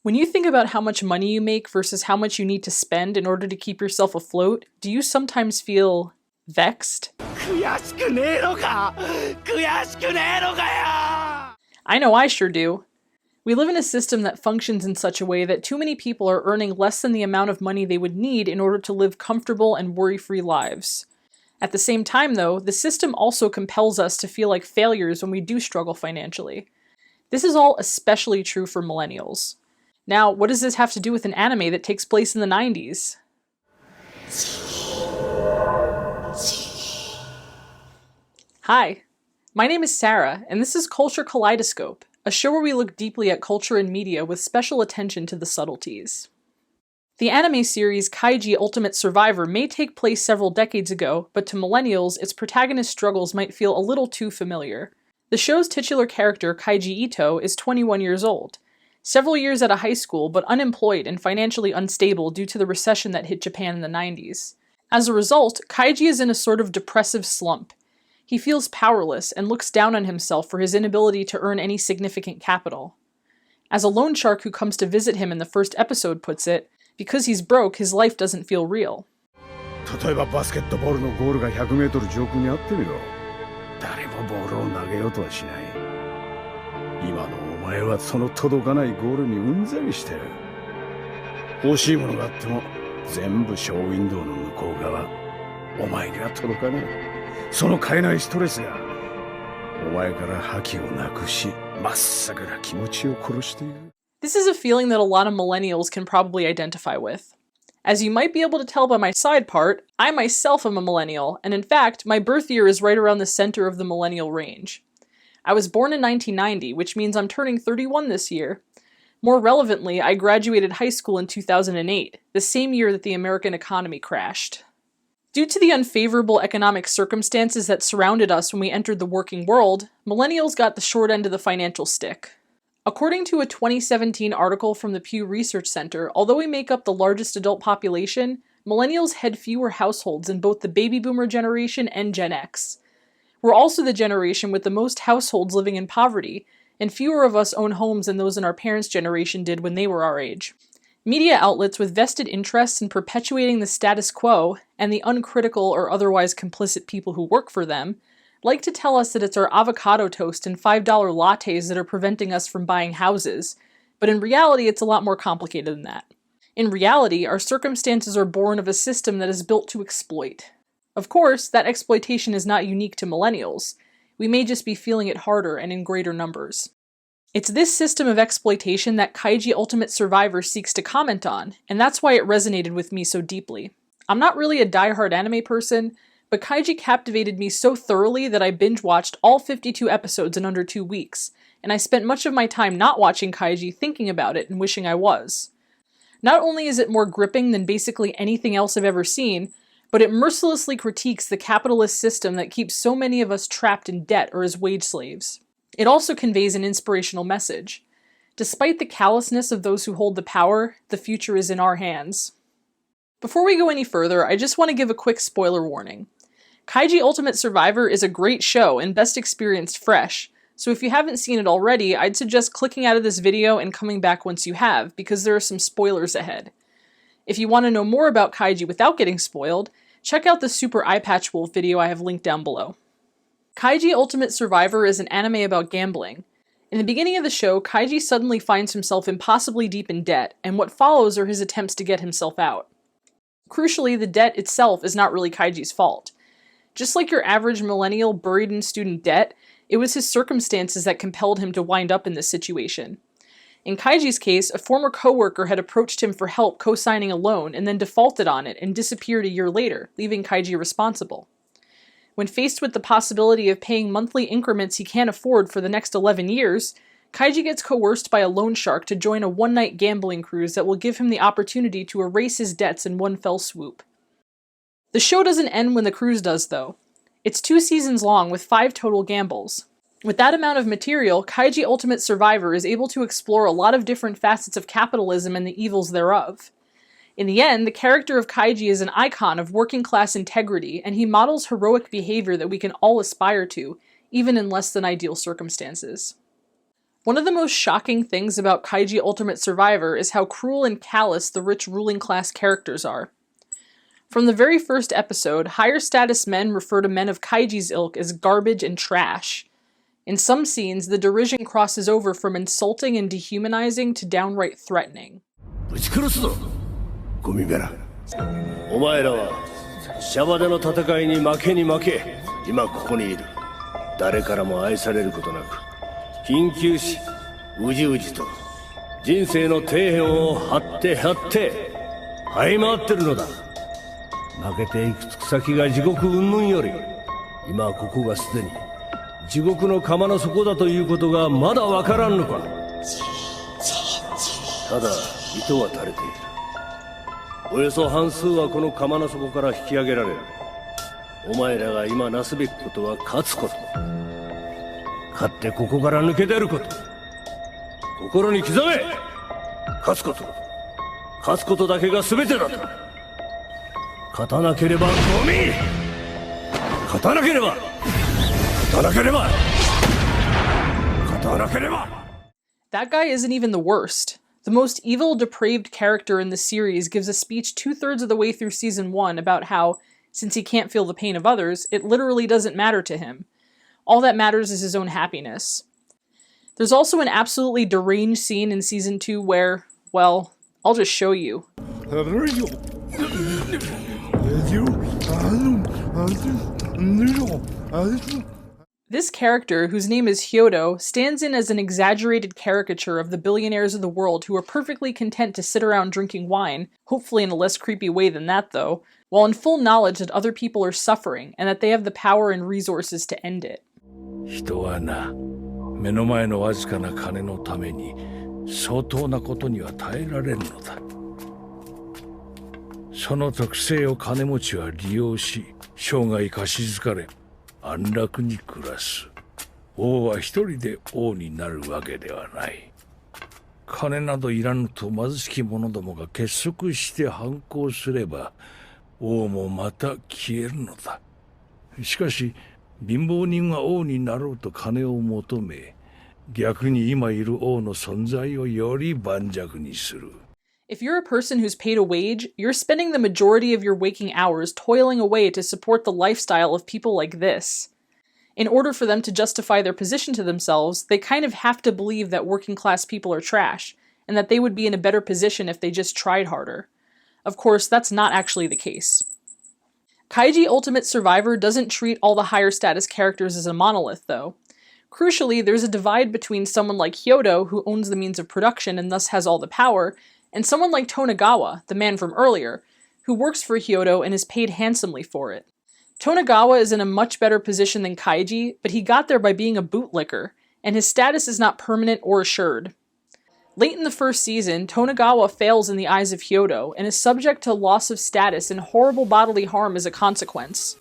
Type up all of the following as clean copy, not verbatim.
When you think about how much money you make versus how much you need to spend in order to keep yourself afloat, do you sometimes feel vexed? I know I sure do. We live in a system that functions in such a way that too many people are earning less than the amount of money they would need in order to live comfortable and worry-free lives. At the same time, though, the system also compels us to feel like failures when we do struggle financially. This is all especially true for millennials. Now, what does this have to do with an anime that takes place in the 90s? Hi, my name is Sarah, and this is Culture Kaleidoscope, a show where we look deeply at culture and media with special attention to the subtleties. The anime series Kaiji Ultimate Survivor may take place several decades ago, but to millennials, its protagonist's struggles might feel a little too familiar. The show's titular character, Kaiji Ito, is 21 years old. Several years out of high school, but unemployed and financially unstable due to the recession that hit Japan in the 90s. As a result, Kaiji is in a sort of depressive slump. He feels powerless and looks down on himself for his inability to earn any significant capital. As a loan shark who comes to visit him in the first episode puts it, because he's broke, his life doesn't feel real. 例えばバスケットボールのゴールが100メートル上空にあってみろ。誰もボールを投げようとはしない。今のお前はその届かないゴールにうんざりしてる。欲しいものがあっても全部ショーウィンドウの向こう側。お前には届かない。その買えないストレスがお前から覇気をなくし、まっさぐな気持ちを殺している。This is a feeling that a lot of millennials can probably identify with. As you might be able to tell by my side part, I myself am a millennial, and in fact, my birth year is right around the center of the millennial range. I was born in 1990, which means I'm turning 31 this year. More relevantly, I graduated high school in 2008, the same year that the American economy crashed. Due to the unfavorable economic circumstances that surrounded us when we entered the working world, millennials got the short end of the financial stick. According to a 2017 article from the Pew Research Center, although we make up the largest adult population, millennials head fewer households in both the baby boomer generation and Gen X. We're also the generation with the most households living in poverty, and fewer of us own homes than those in our parents' generation did when they were our age. Media outlets with vested interests in perpetuating the status quo, and the uncritical or otherwise complicit people who work for them, like to tell us that it's our avocado toast and $5 lattes that are preventing us from buying houses, but in reality it's a lot more complicated than that. In reality, our circumstances are born of a system that is built to exploit. Of course, that exploitation is not unique to millennials. We may just be feeling it harder and in greater numbers. It's this system of exploitation that Kaiji Ultimate Survivor seeks to comment on, and that's why it resonated with me so deeply. I'm not really a die-hard anime person, but Kaiji captivated me so thoroughly that I binge-watched all 52 episodes in under 2 weeks, and I spent much of my time not watching Kaiji thinking about it and wishing I was. Not only is it more gripping than basically anything else I've ever seen, but it mercilessly critiques the capitalist system that keeps so many of us trapped in debt or as wage slaves. It also conveys an inspirational message. Despite the callousness of those who hold the power, the future is in our hands. Before we go any further, I just want to give a quick spoiler warning. Kaiji Ultimate Survivor is a great show and best experienced fresh, so if you haven't seen it already, I'd suggest clicking out of this video and coming back once you have, because there are some spoilers ahead. If you want to know more about Kaiji without getting spoiled, check out the Super Eyepatch Wolf video I have linked down below. Kaiji Ultimate Survivor is an anime about gambling. In the beginning of the show, Kaiji suddenly finds himself impossibly deep in debt, and what follows are his attempts to get himself out. Crucially, the debt itself is not really Kaiji's fault. Just like your average millennial buried in student debt, it was his circumstances that compelled him to wind up in this situation. In Kaiji's case, a former coworker had approached him for help co-signing a loan and then defaulted on it and disappeared a year later, leaving Kaiji responsible. When faced with the possibility of paying monthly increments he can't afford for the next 11 years, Kaiji gets coerced by a loan shark to join a one-night gambling cruise that will give him the opportunity to erase his debts in one fell swoop. The show doesn't end when the cruise does, though. It's 2 seasons long with 5 total gambles. With that amount of material, Kaiji Ultimate Survivor is able to explore a lot of different facets of capitalism and the evils thereof. In the end, the character of Kaiji is an icon of working-class integrity, and he models heroic behavior that we can all aspire to, even in less than ideal circumstances. One of the most shocking things about Kaiji Ultimate Survivor is how cruel and callous the rich ruling class characters are. From the very first episode, higher status men refer to men of Kaiji's ilk as garbage and trash. In some scenes, the derision crosses over from insulting and dehumanizing to downright threatening. ぶち殺すぞゴミベラお前らはシャバでの戦いに負けに負け今ここにいる誰からも愛されることなく緊急しうじうじと人生の底辺を張って張って這い回ってるのだ負けていく先が地獄云々より今ここがすでに地獄の釜の底だということがまだわからんのかただ糸は垂れているおよそ半数はこの釜の底から引き上げられるお前らが今なすべきことは勝つこと勝ってここから抜け出ること心に刻め勝つことだけが全てだと勝たなければゴミ勝たなければ That guy isn't even the worst. The most evil, depraved character in the series gives a speech 2/3 of the way through season 1 about how, since he can't feel the pain of others, it literally doesn't matter to him. All that matters is his own happiness. There's also an absolutely deranged scene in season 2 where, well, I'll just show you. This character, whose name is Hyodo, stands in as an exaggerated caricature of the billionaires of the world who are perfectly content to sit around drinking wine, hopefully in a less creepy way than that though, while in full knowledge that other people are suffering and that they have the power and resources to end it. 人はな、目の前のわずかな金のために相当なことには耐えられるのだ。その特性を金持ちは利用し、生涯貸し付かれ、安楽に暮らす。王は一人で王になるわけではない。金などいらぬと貧しき者どもが結束して反抗すれば、王もまた消えるのだ。しかし、貧乏人は王になろうと金を求め、逆に今いる王の存在をより盤石にする。If you're a person who's paid a wage, you're spending the majority of your waking hours toiling away to support the lifestyle of people like this. In order for them to justify their position to themselves, they kind of have to believe that working class people are trash, and that they would be in a better position if they just tried harder. Of course, that's not actually the case. Kaiji Ultimate Survivor doesn't treat all the higher status characters as a monolith, though. Crucially, there's a divide between someone like Hyodo, who owns the means of production and thus has all the power, and someone like Tonegawa, the man from earlier, who works for Hyodo and is paid handsomely for it. Tonegawa is in a much better position than Kaiji, but he got there by being a bootlicker, and his status is not permanent or assured. Late in the first season, Tonegawa fails in the eyes of Hyodo, and is subject to loss of status and horrible bodily harm as a consequence.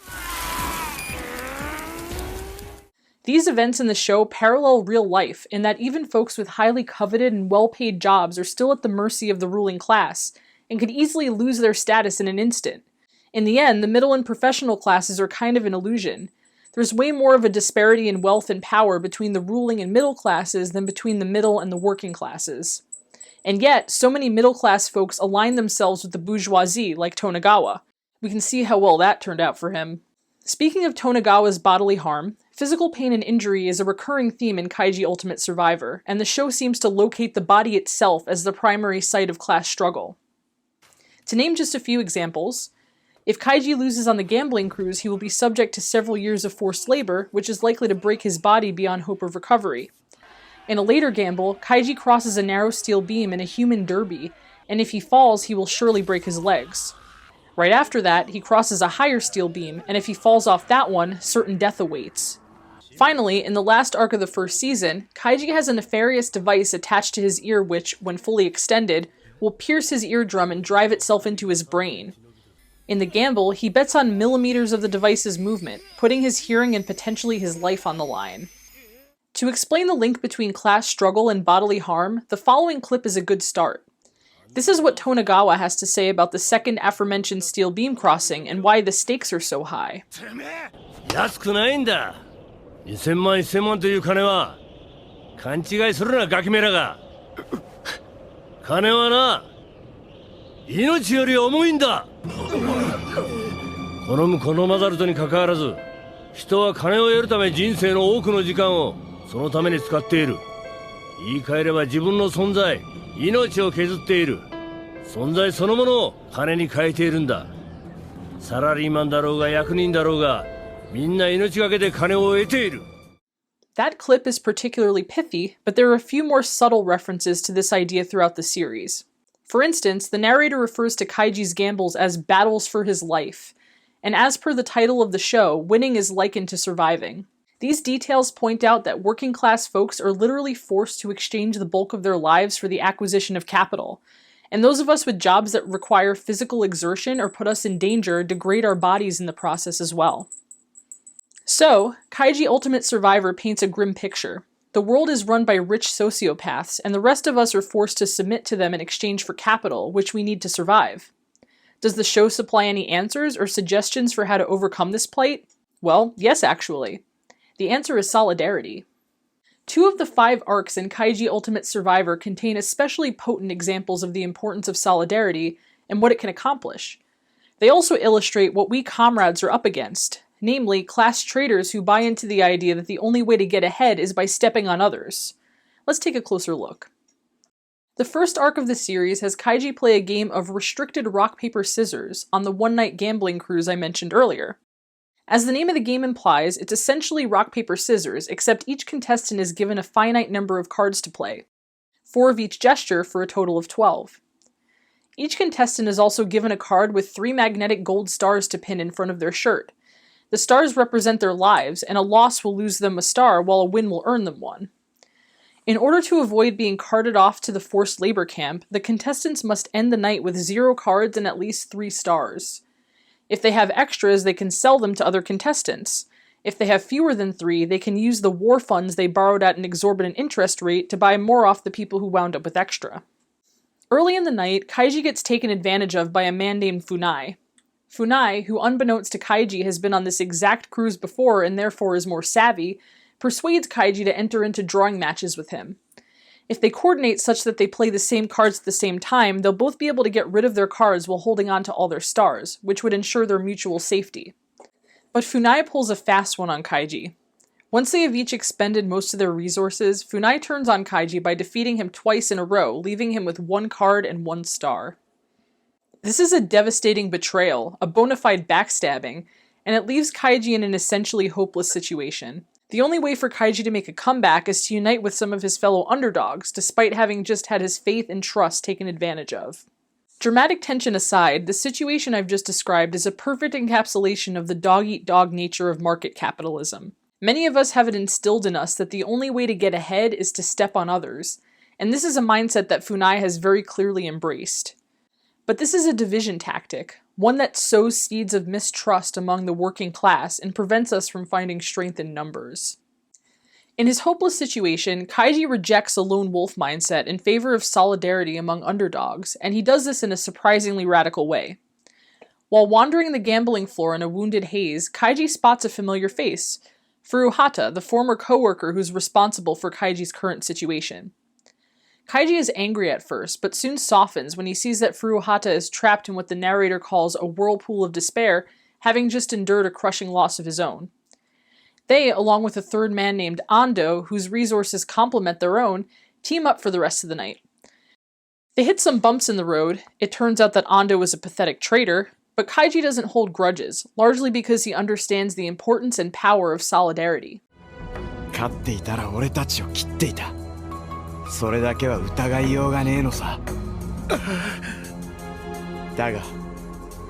These events in the show parallel real life in that even folks with highly coveted and well-paid jobs are still at the mercy of the ruling class, and could easily lose their status in an instant. In the end, the middle and professional classes are kind of an illusion. There's way more of a disparity in wealth and power between the ruling and middle classes than between the middle and the working classes. And yet, so many middle-class folks align themselves with the bourgeoisie, like Tonegawa. We can see how well that turned out for him. Speaking of Tonegawa's bodily harm, physical pain and injury is a recurring theme in Kaiji Ultimate Survivor, and the show seems to locate the body itself as the primary site of class struggle. To name just a few examples, if Kaiji loses on the gambling cruise, he will be subject to several years of forced labor, which is likely to break his body beyond hope of recovery. In a later gamble, Kaiji crosses a narrow steel beam in a human derby, and if he falls, he will surely break his legs. Right after that, he crosses a higher steel beam, and if he falls off that one, certain death awaits. Finally, in the last arc of the first season, Kaiji has a nefarious device attached to his ear which, when fully extended, will pierce his eardrum and drive itself into his brain. In the gamble, he bets on millimeters of the device's movement, putting his hearing and potentially his life on the line. To explain the link between class struggle and bodily harm, the following clip is a good start. This is what Tonegawa has to say about the second aforementioned steel beam crossing and why the stakes are so high. 安くないんだ。2000万1000万という金は勘違いするなガキメラが。金はな、命より重いんだ。好む好まざるとにかかわらず、人は金を得るため人生の多くの時間をそのために使っている。言い換えれば自分の存在、命を削っている。存在そのものを金に変えているんだ。サラリーマンだろうが役人だろうが、みんな命がけで金を得ている。That clip is particularly pithy, but there are a few more subtle references to this idea throughout the series. For instance, the narrator refers to Kaiji's gambles as battles for his life, and as per the title of the show, winning is likened to surviving. These details point out that working-class folks are literally forced to exchange the bulk of their lives for the acquisition of capital, and those of us with jobs that require physical exertion or put us in danger degrade our bodies in the process as well. So, Kaiji Ultimate Survivor paints a grim picture. The world is run by rich sociopaths, and the rest of us are forced to submit to them in exchange for capital, which we need to survive. Does the show supply any answers or suggestions for how to overcome this plight? Well, yes actually. The answer is solidarity. 2 of the 5 arcs in Kaiji Ultimate Survivor contain especially potent examples of the importance of solidarity and what it can accomplish. They also illustrate what we comrades are up against, namely class traitors who buy into the idea that the only way to get ahead is by stepping on others. Let's take a closer look. The first arc of the series has Kaiji play a game of restricted rock, paper, scissors on the one-night gambling cruise I mentioned earlier. As the name of the game implies, it's essentially rock, paper, scissors, except each contestant is given a finite number of cards to play, 4 of each gesture for a total of 12. Each contestant is also given a card with 3 magnetic gold stars to pin in front of their shirt. The stars represent their lives, and a loss will lose them a star while a win will earn them one. In order to avoid being carted off to the forced labor camp, the contestants must end the night with 0 cards and at least 3 stars. If they have extras, they can sell them to other contestants. If they have fewer than 3, they can use the war funds they borrowed at an exorbitant interest rate to buy more off the people who wound up with extra. Early in the night, Kaiji gets taken advantage of by a man named Funai. Funai, who unbeknownst to Kaiji has been on this exact cruise before and therefore is more savvy, persuades Kaiji to enter into drawing matches with him. If they coordinate such that they play the same cards at the same time, they'll both be able to get rid of their cards while holding on to all their stars, which would ensure their mutual safety. But Funai pulls a fast one on Kaiji. Once they have each expended most of their resources, Funai turns on Kaiji by defeating him twice in a row, leaving him with 1 card and 1 star. This is a devastating betrayal, a bona fide backstabbing, and it leaves Kaiji in an essentially hopeless situation. The only way for Kaiji to make a comeback is to unite with some of his fellow underdogs, despite having just had his faith and trust taken advantage of. Dramatic tension aside, the situation I've just described is a perfect encapsulation of the dog-eat-dog nature of market capitalism. Many of us have it instilled in us that the only way to get ahead is to step on others, and this is a mindset that Funai has very clearly embraced. But this is a division tactic, one that sows seeds of mistrust among the working class and prevents us from finding strength in numbers. In his hopeless situation, Kaiji rejects a lone wolf mindset in favor of solidarity among underdogs, and he does this in a surprisingly radical way. While wandering the gambling floor in a wounded haze, Kaiji spots a familiar face, Furuhata, the former co-worker who's responsible for Kaiji's current situation. Kaiji is angry at first, but soon softens when he sees that Furuhata is trapped in what the narrator calls a whirlpool of despair, having just endured a crushing loss of his own. They, along with a third man named Ando, whose resources complement their own, team up for the rest of the night. They hit some bumps in the road. It turns out that Ando is a pathetic traitor, but Kaiji doesn't hold grudges, largely because he understands the importance and power of solidarity. 勝っていたら俺たちを切っていた。それだけは疑いようがねえのさ。だが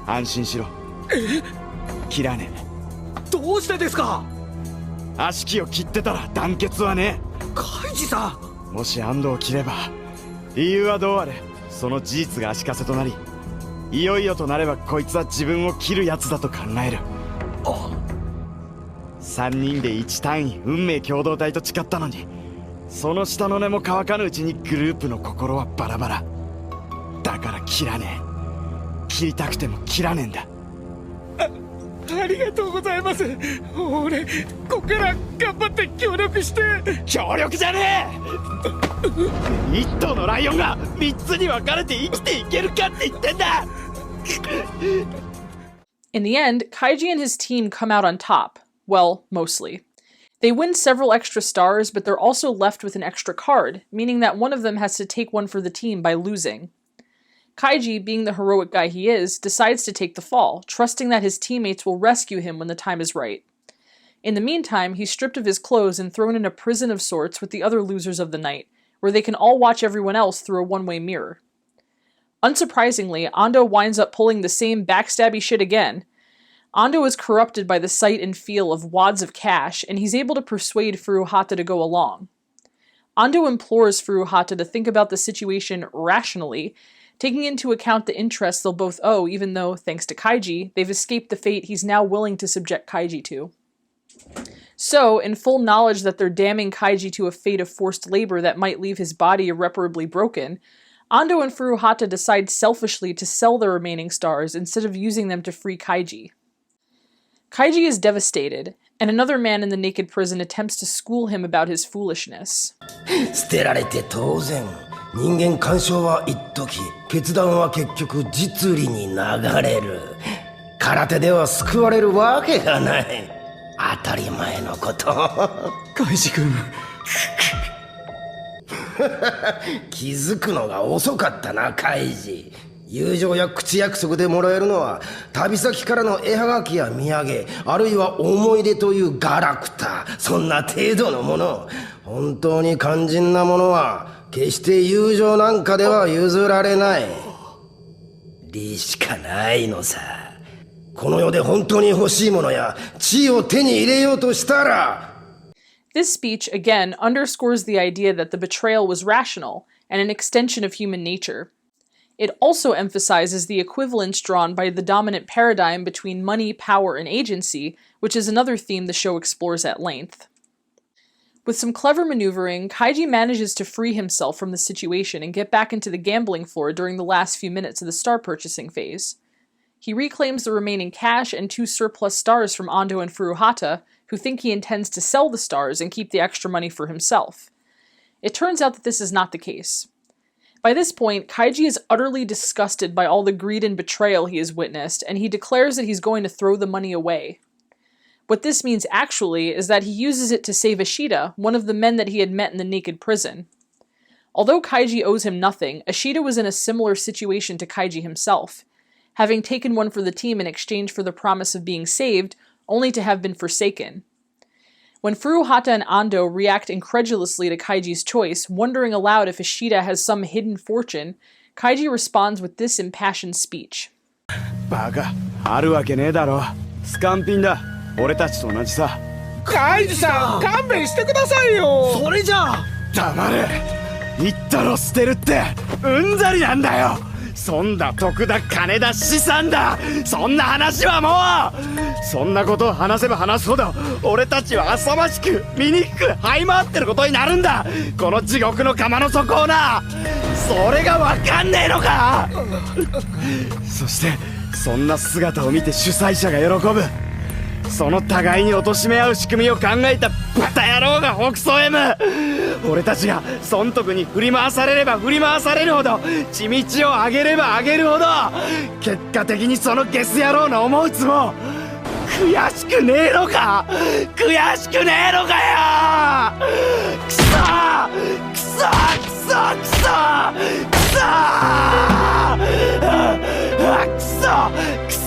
安心しろ。切らねえ。どうしてですか？悪しきを切ってたら団結はねえ。カイジさん。もし安藤を切れば、理由はどうあれ、その事実が足かせとなり、いよいよとなればこいつは自分を切るやつだと考える。3人で1単位運命共同体と誓ったのに。その下の根も乾かぬうちにグループの心はバラバラ。だから切らねえ。切りたくても切らねえんだ。ありりがとうございます。俺、ここから頑張って協力して。協力じゃねえ。一頭のライオンが3つに分かれて生きていけるかって言ってんだ。In the end, Kaiji and his team come out on top. Well, mostly. They win several extra stars, but they're also left with an extra card, meaning that one of them has to take one for the team by losing. Kaiji, being the heroic guy he is, decides to take the fall, trusting that his teammates will rescue him when the time is right. In the meantime, he's stripped of his clothes and thrown in a prison of sorts with the other losers of the night, where they can all watch everyone else through a one-way mirror. Unsurprisingly, Ando winds up pulling the same backstabby shit again. Ando is corrupted by the sight and feel of wads of cash, and he's able to persuade Furuhata to go along. Ando implores Furuhata to think about the situation rationally, taking into account the interests they'll both owe, even though, thanks to Kaiji, they've escaped the fate he's now willing to subject Kaiji to. So, in full knowledge that they're damning Kaiji to a fate of forced labor that might leave his body irreparably broken, Ando and Furuhata decide selfishly to sell their remaining stars instead of using them to free Kaiji. Kaiji is devastated, and another man in the naked prison attempts to school him about his foolishness. 捨てられて当然。人間干渉は一時、決断は結局実利に流れる。空手では救われるわけがない。当たり前のこと。カイジ君。気づくのが遅かったな、カイジ。友情や口約束でもらえるのは旅先からの絵はがきや土産、あるいは思い出というガラクター、そんな程度のもの。本当に肝心なものは決して友情なんかでは譲られない。利しかないのさ。この世で本当に欲しいものや地位を手に入れようとしたら。This speech, again, underscores the idea that the betrayal was rational and an extension of human nature. It also emphasizes the equivalence drawn by the dominant paradigm between money, power, and agency, which is another theme the show explores at length. With some clever maneuvering, Kaiji manages to free himself from the situation and get back into the gambling floor during the last few minutes of the star purchasing phase. He reclaims the remaining cash and 2 surplus stars from Ando and Furuhata, who think he intends to sell the stars and keep the extra money for himself. It turns out that this is not the case. By this point, Kaiji is utterly disgusted by all the greed and betrayal he has witnessed, and he declares that he's going to throw the money away. What this means actually is that he uses it to save Ashita, one of the men that he had met in the naked prison. Although Kaiji owes him nothing, Ashita was in a similar situation to Kaiji himself, having taken one for the team in exchange for the promise of being saved, only to have been forsaken. When Furuhata and Ando react incredulously to Kaiji's choice, wondering aloud if Ashita has some hidden fortune, Kaiji responds with this impassioned speech. バカ、あるわけねえだろ。スカンピンだ。俺たちと同じさ。カイジさん、勘弁してくださいよ。それじゃあ黙れ。言ったろ、捨てるってうんざりなんだよ。損だ、得だ、金だ、資産だ。そんな話はもう。そんなことを話せば話すほど俺たちは浅ましく醜く這い回ってることになるんだ。この地獄の釜の底をな。それが分かんねえのか。そしてそんな姿を見て主催者が喜ぶ。その互いに貶め合う仕組みを考えたバタ野郎が北総 M。 俺たちが損得に振り回されれば振り回されるほど、血道を上げれば上げるほど、結果的にそのゲス野郎の思うつぼ悔しくねえのか。悔しくねえのかよ。くそくそくそくそくそくそくそ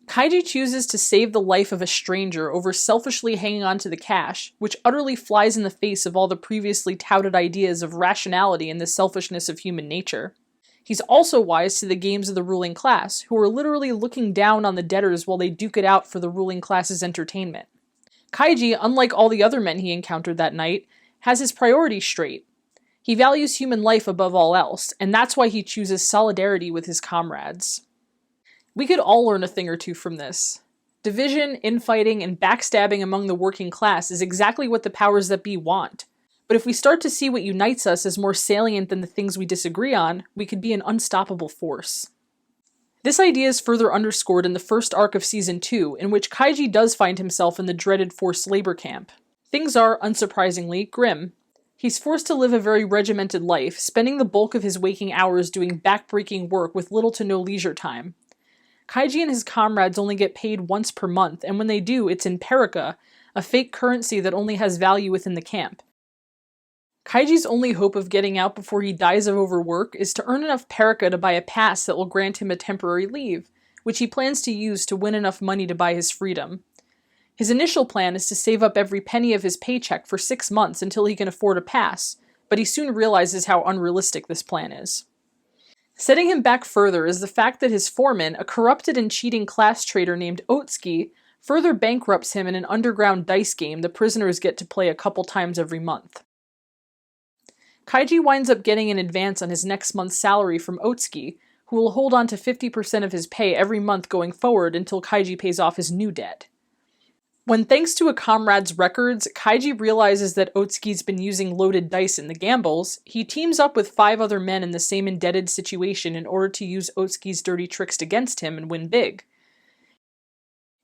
Kaiji chooses to save the life of a stranger over selfishly hanging on to the cash, which utterly flies in the face of all the previously touted ideas of rationality and the selfishness of human nature. He's also wise to the games of the ruling class, who are literally looking down on the debtors while they duke it out for the ruling class's entertainment. Kaiji, unlike all the other men he encountered that night, has his priorities straight. He values human life above all else, and that's why he chooses solidarity with his comrades. We could all learn a thing or two from this. Division, infighting, and backstabbing among the working class is exactly what the powers that be want. But if we start to see what unites us as more salient than the things we disagree on, we could be an unstoppable force. This idea is further underscored in the first arc of Season 2, in which Kaiji does find himself in the dreaded forced labor camp. Things are, unsurprisingly, grim. He's forced to live a very regimented life, spending the bulk of his waking hours doing back-breaking work with little to no leisure time. Kaiji and his comrades only get paid once per month, and when they do, it's in perica, a fake currency that only has value within the camp. Kaiji's only hope of getting out before he dies of overwork is to earn enough perica to buy a pass that will grant him a temporary leave, which he plans to use to win enough money to buy his freedom. His initial plan is to save up every penny of his paycheck for 6 months until he can afford a pass, but he soon realizes how unrealistic this plan is. Setting him back further is the fact that his foreman, a corrupted and cheating class trader named Otsuki, further bankrupts him in an underground dice game the prisoners get to play a couple times every month. Kaiji winds up getting an advance on his next month's salary from Otsuki, who will hold on to 50% of his pay every month going forward until Kaiji pays off his new debt. When thanks to a comrade's records, Kaiji realizes that Otsuki's been using loaded dice in the gambles, he teams up with 5 other men in the same indebted situation in order to use Otsuki's dirty tricks against him and win big.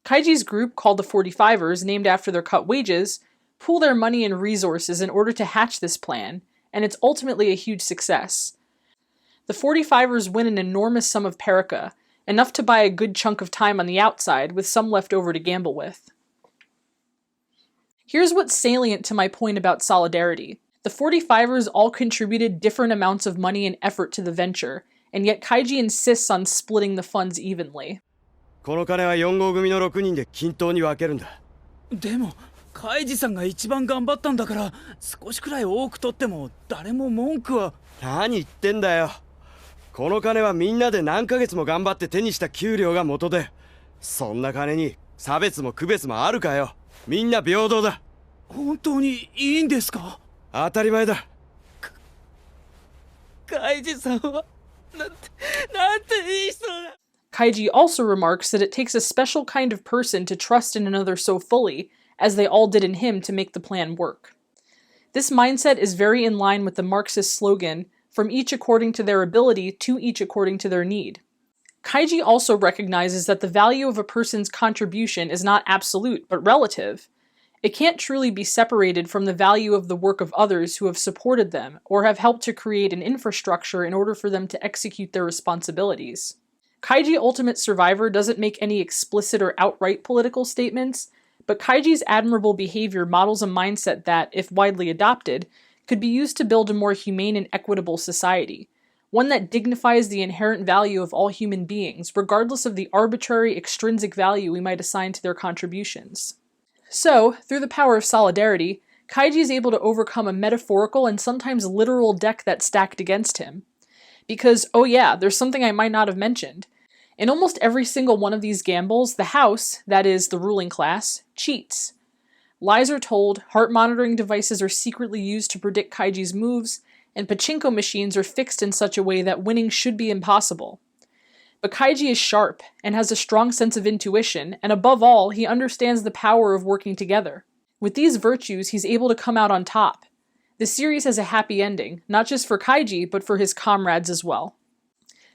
Kaiji's group, called the 45ers, named after their cut wages, pool their money and resources in order to hatch this plan, and it's ultimately a huge success. The 45ers win an enormous sum of perica, enough to buy a good chunk of time on the outside, with some left over to gamble with. Here's what's salient to my point about solidarity. The 45ers all contributed different amounts of money and effort to the venture, and yet Kaiji insists on splitting the funds evenly. この金は4号組の6人で均等に分けるんだ。でもカイジさんが一番頑張ったんだから少しくらい多く取っても誰も文句は。何言ってんだよ。この金はみんなで何ヶ月も頑張って手にした給料が元で、そんな金に差別も区別もあるかよ。みんな平等だ。本当にいいんですか？当たり前だ。カイジさんはなんていい人だ。Kaiji also remarks that it takes a special kind of person to trust in another so fully, as they all did in him to make the plan work. This mindset is very in line with the Marxist slogan, from each according to their ability to each according to their need. Kaiji also recognizes that the value of a person's contribution is not absolute, but relative. It can't truly be separated from the value of the work of others who have supported them, or have helped to create an infrastructure in order for them to execute their responsibilities. Kaiji Ultimate Survivor doesn't make any explicit or outright political statements, but Kaiji's admirable behavior models a mindset that, if widely adopted, could be used to build a more humane and equitable society, one that dignifies the inherent value of all human beings, regardless of the arbitrary extrinsic value we might assign to their contributions. So, through the power of solidarity, Kaiji is able to overcome a metaphorical and sometimes literal deck that's stacked against him. Because, oh yeah, there's something I might not have mentioned. In almost every single one of these gambles, the house, that is, the ruling class, cheats. Lies are told, heart-monitoring devices are secretly used to predict Kaiji's moves, and pachinko machines are fixed in such a way that winning should be impossible. But Kaiji is sharp, and has a strong sense of intuition, and above all, he understands the power of working together. With these virtues, he's able to come out on top. The series has a happy ending, not just for Kaiji, but for his comrades as well.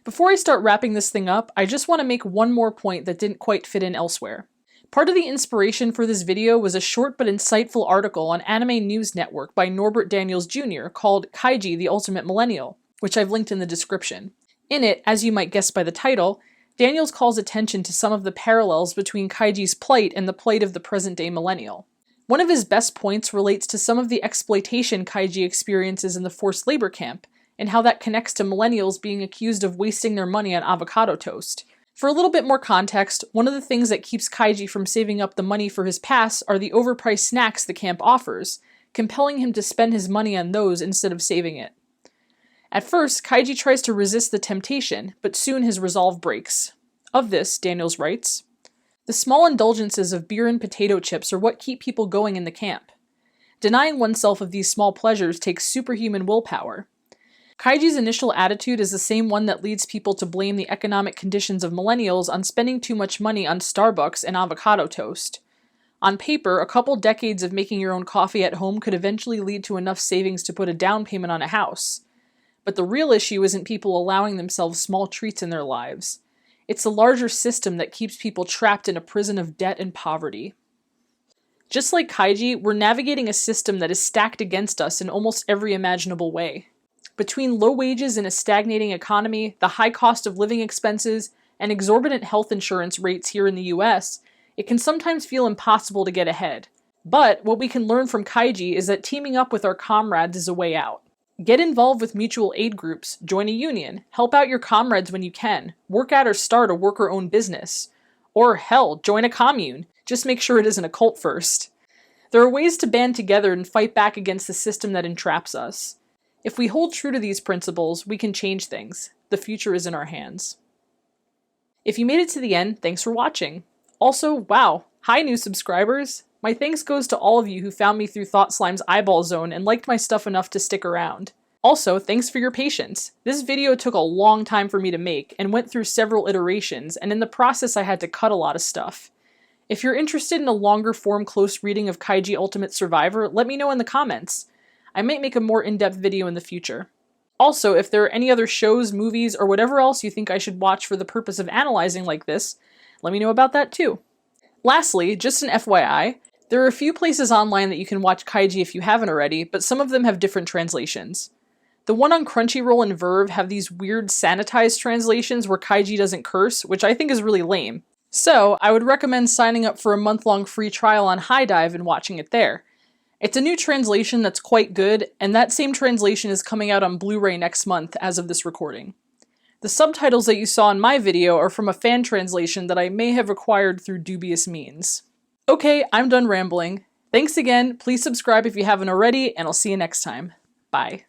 Before I start wrapping this thing up, I just want to make one more point that didn't quite fit in elsewhere. Part of the inspiration for this video was a short but insightful article on Anime News Network by Norbert Daniels Jr. called Kaiji the Ultimate Millennial, which I've linked in the description. In it, as you might guess by the title, Daniels calls attention to some of the parallels between Kaiji's plight and the plight of the present-day millennial. One of his best points relates to some of the exploitation Kaiji experiences in the forced labor camp, and how that connects to millennials being accused of wasting their money on avocado toast. For a little bit more context, one of the things that keeps Kaiji from saving up the money for his pass are the overpriced snacks the camp offers, compelling him to spend his money on those instead of saving it. At first, Kaiji tries to resist the temptation, but soon his resolve breaks. Of this, Daniels writes, "The small indulgences of beer and potato chips are what keep people going in the camp. Denying oneself of these small pleasures takes superhuman willpower. Kaiji's initial attitude is the same one that leads people to blame the economic conditions of millennials on spending too much money on Starbucks and avocado toast. On paper, a couple decades of making your own coffee at home could eventually lead to enough savings to put a down payment on a house. But the real issue isn't people allowing themselves small treats in their lives. It's the larger system that keeps people trapped in a prison of debt and poverty. Just like Kaiji, we're navigating a system that is stacked against us in almost every imaginable way. Between low wages and a stagnating economy, the high cost of living expenses, and exorbitant health insurance rates here in the US, it can sometimes feel impossible to get ahead. But what we can learn from Kaiji is that teaming up with our comrades is a way out. Get involved with mutual aid groups, join a union, help out your comrades when you can, work at or start a worker-owned business. Or hell, join a commune. Just make sure it isn't a cult first. There are ways to band together and fight back against the system that entraps us. If we hold true to these principles, we can change things. The future is in our hands. If you made it to the end, thanks for watching. Also, wow, hi new subscribers! My thanks goes to all of you who found me through Thought Slime's eyeball zone and liked my stuff enough to stick around. Also, thanks for your patience. This video took a long time for me to make and went through several iterations, and in the process I had to cut a lot of stuff. If you're interested in a longer form close reading of Kaiji Ultimate Survivor, let me know in the comments. I might make a more in-depth video in the future. Also, if there are any other shows, movies, or whatever else you think I should watch for the purpose of analyzing like this, let me know about that too. Lastly, just an FYI, there are a few places online that you can watch Kaiji if you haven't already, but some of them have different translations. The one on Crunchyroll and Verve have these weird sanitized translations where Kaiji doesn't curse, which I think is really lame. So, I would recommend signing up for a month-long free trial on HiDive and watching it there. It's a new translation that's quite good, and that same translation is coming out on Blu-ray next month as of this recording. The subtitles that you saw in my video are from a fan translation that I may have acquired through dubious means. Okay, I'm done rambling. Thanks again, please subscribe if you haven't already, and I'll see you next time. Bye.